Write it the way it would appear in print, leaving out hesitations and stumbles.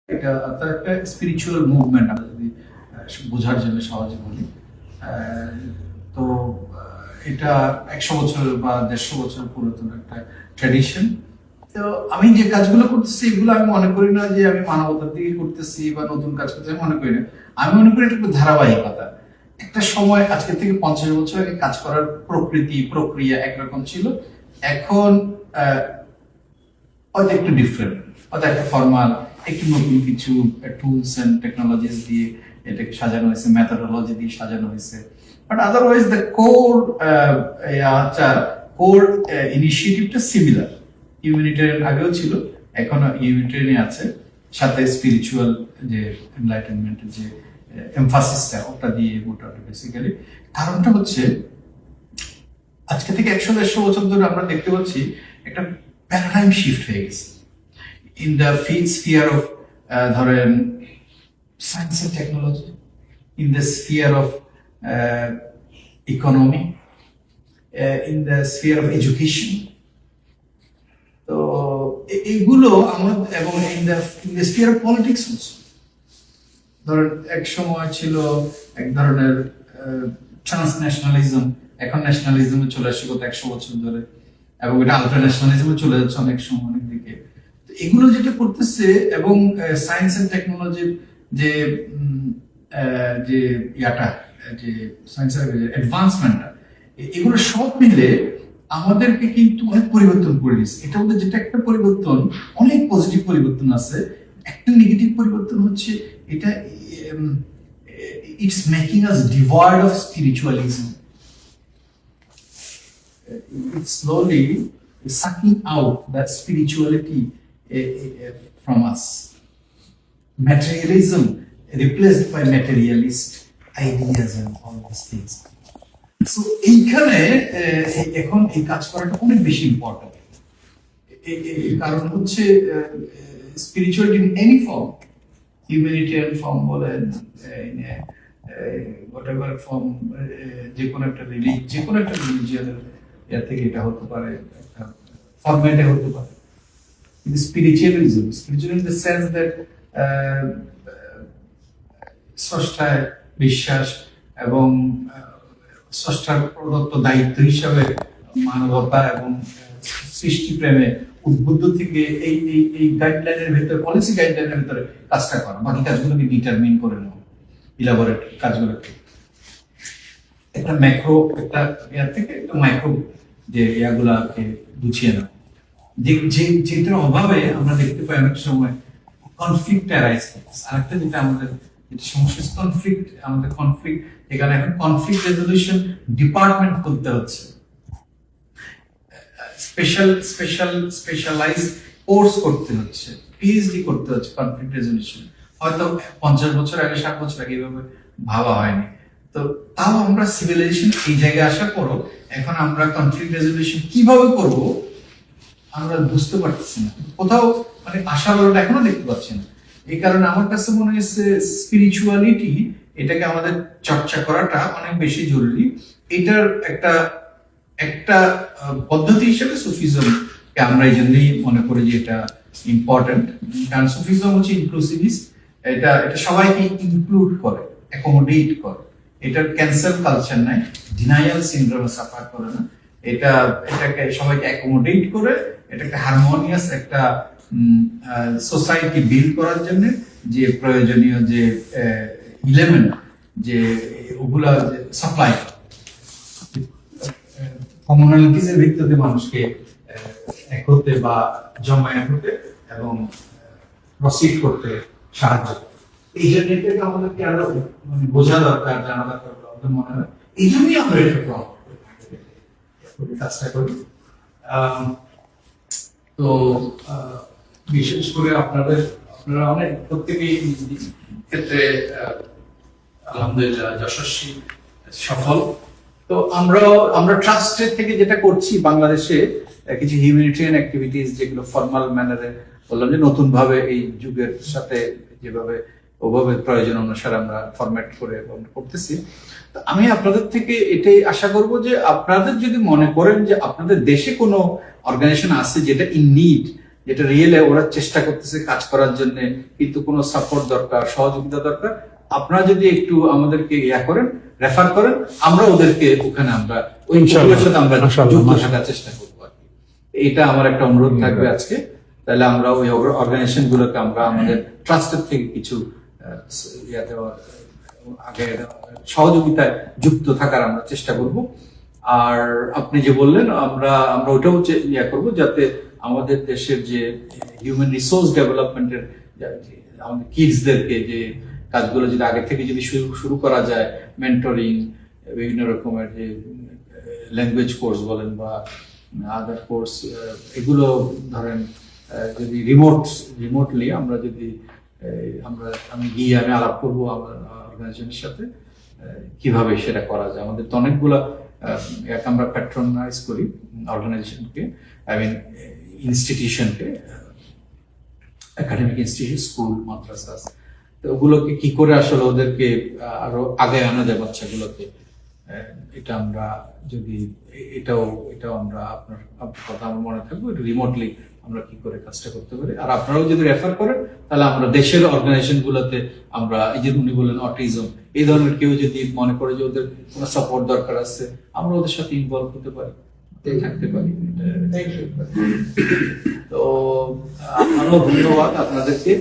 এটা তার একটা স্পিরিচুয়াল মুভমেন্ট আমরা যদি বোঝার জন্য সহজে বলি। তো এটা 100 বছর বা 150 বছর পুরাতন একটা ট্র্যাডিশন। তো আমি যে কাজগুলো করতেছি এগুলো আমি মনে করি না যে আমি মানবতার দিকে করতেছি বা নতুন কাজ করতেছি, আমি মনে করি না। আমি মনে করি এটা একটু ধারাবাহিকতা। একটা সময় আজকে থেকে 50 বছর আগে কাজ করার প্রকৃতি প্রক্রিয়া একরকম ছিল, এখন হয়তো একটু ডিফারেন্ট, হয়তো একটা ফর্মাল, একটু নতুন কিছু টুলস এন্ড টেকনোলজিস দিয়ে এটাকে সাজানো হয়েছে, মেথোডোলজি দিয়ে সাজানো হয়েছে। বাট আদারওয়াইজ দ্য কোর ইনিশিয়েটিভটা সিমিলার। হিউম্যানিটেরিয়ান আগেও ছিল, এখনো হিউম্যানিটেরিয়ান আছে, সাথে স্পিরিচুয়াল যে এনলাইটেনমেন্টের যে এমফাসিসটা ওটা দিয়ে ওটা বেসিক্যালি। কারণটা হচ্ছে আজকে থেকে 100-150 বছর ধরে আমরা দেখতে পাচ্ছি একটা প্যারাডাইম শিফট হয়ে গেছে ইন দ্য স্ফিয়ার অফ ধরেন science and technology, in the sphere of economy, in the sphere of education. তো এইগুলো আমরা, এবং in the sphere of politics also. ধরেন এক সময় ছিল এক ধরনের ট্রান্সন্যাশনালিজম, এখন ন্যাশনালিজমে চলে আসছে গত 100 বছর ধরে, এবং এটা আলট্রা ন্যাশনালিজমে চলে যাচ্ছে অনেক সময় অনেক দিকে। তো এগুলো যেটা করতেছে, এবং সায়েন্স এন্ড টেকনোলজির যে যে ইয়াটা, যে সায়েন্সের অ্যাডভান্সমেন্টটা, এগুলো সব মিলে আমাদেরকে কিন্তু অনেক পরিবর্তন করে দিচ্ছে। এটার মধ্যে যেটা একটা পরিবর্তন, অনেক পজিটিভ পরিবর্তন আছে, একটা নেগেটিভ পরিবর্তন হচ্ছে এটা it's making us devoid of spiritualism. It's slowly sucking out that spirituality from us. Materialism replaced by materialist ideas and all these things. So এইখানে এখন এই কাজ করাটা অনেক বেশি ইম্পর্টেন্ট। কারণ হচ্ছে spirituality in any form, humanitarian form বলেন, whatever form, যে কোনো একটা রিলিজিয়নের এর থেকে এটা হতে পারে, একটা ফরম্যাটে হতে পারে। কিন্তু spiritualism in the sense that স্রষ্টায় বিশ্বাস এবং স্রষ্টার প্রদত্ত দায়িত্ব হিসাবে মানবতা এবং সৃষ্টি প্রেমে উদ্বুদ্ধ থেকে এই এই এই গাইডলাইনের ভিতরে, পলিসি গাইডলাইনের ভিতরে কাজটা করা, বাকি কাজগুলোকে ডিটারমিন করে নেওয়া, ইলাবোরেট কাজগুলোকে একটা ম্যাক্রো, একটা ইয়ার থেকে একটা মাইক্রো যে ইয়াগুলাকে গুছিয়ে নেওয়া। যেটার অভাবে আমরা দেখতে পাই অনেক সময় কনফ্লিক্ট অ্যারাইজ করছে। আরেকটা যেটা আমাদের সমস্যা, কনফ্লিক্ট, এখানে এখন কনফ্লিক্ট রেজলিউশন ডিপার্টমেন্ট করতে হচ্ছে, স্পেশালাইজ কোর্স করতে হচ্ছে, পিএইচডি করতে হচ্ছে কনফ্লিক্ট রেজলিউশন। হয়তো 50 বছর আগে, 60 বছর আগে এভাবে ভাবা হয়নি। তো তাও আমরা সিভিলাইজেশন এই জায়গায় আসার পরও এখন আমরা কনফ্লিক্ট রেজলিউশন কিভাবে করব আমরা বুঝতে পারতেছি না, কোথাও মানে আশার আলোটা এখনো দেখতে পাচ্ছি না। এই কারণে আমার কাছে মনে হচ্ছে স্পিরিচুয়ালিটি, এটাকে আমাদের চর্চা করাটা অনেক বেশি জরুরি। এটার একটা পদ্ধতি হিসেবে সুফিজমকে আমরা এই জন্যই মনে করি যে এটা ইম্পর্টেন্ট। কারণ সুফিজম হচ্ছে ইনক্লুসিভিস্ট, এটা সবাইকে ইনক্লুড করে, অ্যাকোমোডেট করে। এটার ক্যান্সেল কালচার নাই, ডিনায়াল সিনড্রোমে সাফার করে না। এটাকে সবাইকে অ্যাকোমোডেট করে, এটাকে হারমোনিয়াস একটা সোসাইটি বিল্ড করার জন্য যে প্রয়োজনীয় যে ইলেমেন্ট, যে ওগুলা সাপ্লাই কমিউনিটিজ এর ভিত্তিতে মানুষকে এক হতে বা জমায়েত হতে এবং প্রসিড করতে সাহায্য করে। এই জন্য এটাকে আমাদেরকে আরো মানে বোঝা দরকার, জানা দরকার বলে মনে হয়। এই জন্যই আমরা এটা কাজটা করি। তো বিশেষ করে আপনারা অনেক প্রত্যেকেই ক্ষেত্রে আলহামদুলিল্লাহ যশস্বী, সফল। তো আমরা ট্রাস্টের থেকে যেটা করছি বাংলাদেশে কিছু হিউম্যানিটেরিয়ান অ্যাক্টিভিটিস, যেগুলো ফর্মাল ম্যানারে বললাম যে নতুন ভাবে এই যুগের সাথে যেভাবে ওভাবে প্রয়োজন অনুসারে আমরা ফরম্যাট করে এবং করতেছি। তো আমি আপনাদের থেকে এটাই আশা করব যে আপনাদের যদি মনে করেন যে আপনাদের দেশে কোনো অর্গানাইজেশন আছে যেটা ইন নিড যেটা রিয়েলে ওরা চেষ্টা করতেছে কাজ করার জন্য, কিন্তু কোনো সাপোর্ট দরকার, সহযোগিতা দরকার, আপনারা যদি একটু আমাদেরকে করেন, রেফার করেন, আমরা ওদেরকে ওখানে আমরা ওই ইনশাআল্লাহ, সাথে আমরা মাশাআল্লাহ, যুক্ত মাশাআল্লাহ। থাকার চেষ্টা করবো আর কি। এটা আমার একটা অনুরোধ থাকবে আজকে। তাহলে আমরা ওই অর্গানাইজেশন গুলোকে আমরা আমাদের ট্রাস্টের থেকে কিছু আগে সহযোগিতায় যুক্ত থাকার আমরা চেষ্টা করব। আর আপনি যে বললেন, আমরা আমরা ওটাও করব যাতে আমাদের দেশের যে হিউম্যান রিসোর্স ডেভেলপমেন্টের আমাদের কিডসদেরকে যে কাজগুলো যদি আগে থেকে যদি শুরু করা যায়, মেন্টরিং, বিভিন্ন রকমের যে ল্যাঙ্গুয়েজ কোর্স বলেন বা আদার কোর্স, এগুলো ধরেন যদি রিমোটলি আমরা যদি আমি আলাপ করবো আমার অর্গানাইজেশনের সাথে কিভাবে সেটা করা যায়। আমাদের তো অনেকগুলো আমরা প্যাট্রনাইজ করি অর্গানাইজেশনকে, আই মিন ইনস্টিটিউশনকে, একাডেমিক ইনস্টিটিউশন, স্কুল, মাদ্রাসা, তো ওগুলোকে কি করে আসলে ওদেরকে আরো আগে আনা যায় বাচ্চাগুলোকে। এটা আমরা যদি এটাও আমরা আপনার কথা আমার মনে থাকবো, রিমোটলি আমরা কি করে কাজটা করতে পারি। আর আপনারাও যদি রেফার করেন, তাহলে আমরা দেশের অর্গানাইজেশন গুলোতে আমরা, এই যে উনি বললেন অটিজম, এই ধরনের কেউ যদি মনে করে যে ওদের কোনো সাপোর্ট দরকার আছে, আমরা ওদের সাথে ইনভলভ হতে পারি, থাকতে পারি। তো আরো ধন্যবাদ আপনাদেরকে।